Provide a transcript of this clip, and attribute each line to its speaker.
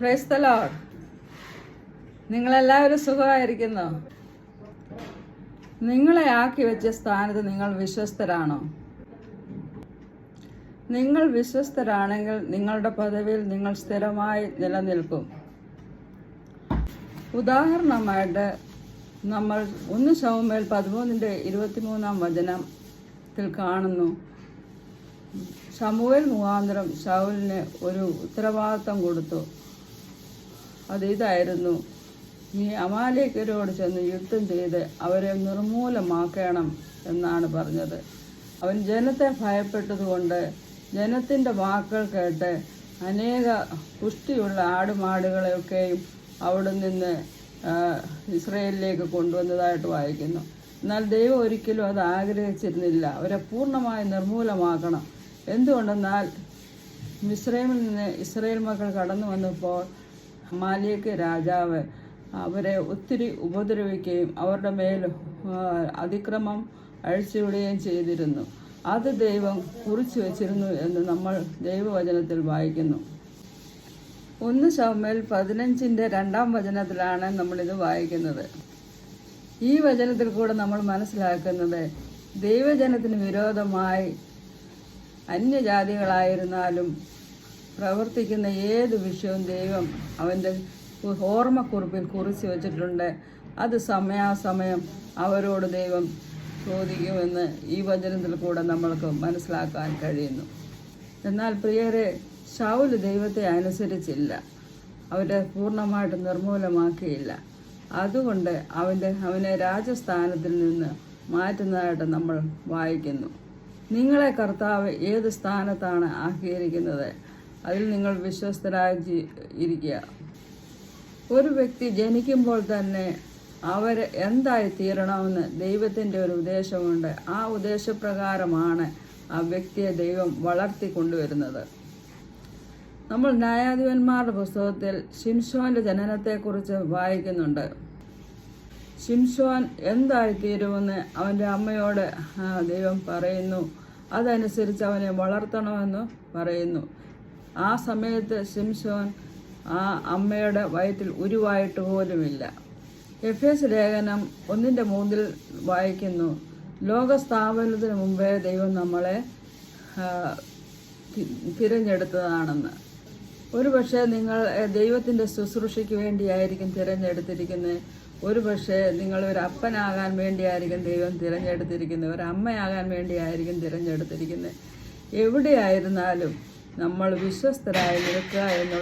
Speaker 1: Praise the Lord. നിങ്ങളെല്ലാവരും സുഖമായിരിക്കുന്നോ? നിങ്ങളെ ആക്കി വെച്ച സ്ഥാനത്ത് നിങ്ങൾ വിശ്വസ്തരാണോ? നിങ്ങൾ വിശ്വസ്തരാണെങ്കിൽ നിങ്ങളുടെ പദവിയിൽ നിങ്ങൾ സ്ഥിരമായി നിലനിൽക്കും. ഉദാഹരണമായിട്ട് നമ്മൾ 1 ശമൂവേൽ 13:23 കാണുന്നു. ശമൂവേൽ മുഖാന്തരം ശൗലിന് ഒരു ഉത്തരവാദിത്തം കൊടുത്തു. ഇതായിരുന്നു: നീ അമാലേക്യരോട് ചെന്ന് യുദ്ധം ചെയ്ത് അവരെ നിർമൂലമാക്കണം എന്നാണ് പറഞ്ഞത്. അവൻ ജനത്തെ ഭയപ്പെട്ടതുകൊണ്ട് ജനത്തിൻ്റെ വാക്കുകൾ കേട്ട് അനേക പുഷ്ടിയുള്ള ആടുമാടുകളെയൊക്കെയും അവിടെ നിന്ന് ഇസ്രയേലിലേക്ക് കൊണ്ടുവന്നതായിട്ട് വായിക്കുന്നു. എന്നാൽ ദൈവം ഒരിക്കലും അത് ആഗ്രഹിച്ചിരുന്നില്ല. അവരെ പൂർണ്ണമായി നിർമൂലമാക്കണം. എന്തുകൊണ്ടെന്നാൽ മിസ്രൈമിൽ നിന്ന് ഇസ്രയേൽ മക്കൾ കടന്നു വന്നപ്പോൾ അമാലേക്യ രാജാവ് അവരെ ഒത്തിരി ഉപദ്രവിക്കുകയും അവരുടെ മേൽ അതിക്രമം അഴിച്ചുവിടുകയും ചെയ്തിരുന്നു. അത് ദൈവം കുറിച്ചു വച്ചിരുന്നു എന്ന് നമ്മൾ ദൈവവചനത്തിൽ വായിക്കുന്നു. 1 ശമൂവേൽ 15:2 നമ്മളിത് വായിക്കുന്നത്. ഈ വചനത്തിൽ കൂടെ നമ്മൾ മനസ്സിലാക്കുന്നത് ദൈവജനത്തിന് വിരോധമായി അന്യജാതികളായിരുന്നാലും പ്രവർത്തിക്കുന്ന ഏത് വിഷയവും ദൈവം അവൻ്റെ ഓർമ്മക്കുറിപ്പിൽ കുറിച്ച് വച്ചിട്ടുണ്ട്. അത് സമയാസമയം അവരോട് ദൈവം ചോദിക്കുമെന്ന് ഈ വചനത്തിൽ കൂടെ നമ്മൾക്ക് മനസ്സിലാക്കാൻ കഴിയുന്നു. എന്നാൽ പ്രിയരെ, ശൗല് ദൈവത്തെ അനുസരിച്ചില്ല. അവരെ പൂർണ്ണമായിട്ട് നിർമൂലമാക്കിയില്ല. അതുകൊണ്ട് അവനെ രാജസ്ഥാനത്തിൽ നിന്ന് മാറ്റുന്നതായിട്ട് നമ്മൾ വായിക്കുന്നു. നിങ്ങളെ കർത്താവ് ഏത് സ്ഥാനത്താണ് ആക്കിയിരിക്കുന്നത്, അതിൽ നിങ്ങൾ വിശ്വസ്തരായി ഇരിക്കുക. ഒരു വ്യക്തി ജനിക്കുമ്പോൾ തന്നെ അവർ എന്തായി തീരണമെന്ന് ദൈവത്തിൻ്റെ ഒരു ഉദ്ദേശമുണ്ട്. ആ ഉദ്ദേശപ്രകാരമാണ് ആ വ്യക്തിയെ ദൈവം വളർത്തിക്കൊണ്ടുവരുന്നത്. നമ്മൾ ന്യായാധിപന്മാരുടെ പുസ്തകത്തിൽ ശിംശോൻ്റെ ജനനത്തെക്കുറിച്ച് വായിക്കുന്നുണ്ട്. ശിംശോൻ എന്തായിത്തീരുമെന്ന് അവൻ്റെ അമ്മയോട് ദൈവം പറയുന്നു. അതനുസരിച്ച് അവനെ വളർത്തണമെന്ന് പറയുന്നു. ആ സമയത്ത് ശിംശോൻ ആ അമ്മയുടെ വയറ്റിൽ ഉരുവായിട്ട് പോലുമില്ല. എഫേസ് ലേഖനം 1:3 വായിക്കുന്നു: ലോകസ്ഥാപനത്തിന് മുമ്പേ ദൈവം നമ്മളെ തിരഞ്ഞെടുത്തതാണെന്ന്. ഒരുപക്ഷെ നിങ്ങൾ ദൈവത്തിൻ്റെ ശുശ്രൂഷയ്ക്ക് വേണ്ടിയായിരിക്കും തിരഞ്ഞെടുത്തിരിക്കുന്നത്. ഒരുപക്ഷെ നിങ്ങളൊരു അപ്പനാകാൻ വേണ്ടിയായിരിക്കും ദൈവം തിരഞ്ഞെടുത്തിരിക്കുന്നത്. ഒരു അമ്മയാകാൻ വേണ്ടിയായിരിക്കും തിരഞ്ഞെടുത്തിരിക്കുന്നത്. എവിടെയായിരുന്നാലും നമ്മൾ വിശ്വസ്തരായി നിൽക്കുക എന്നുള്ള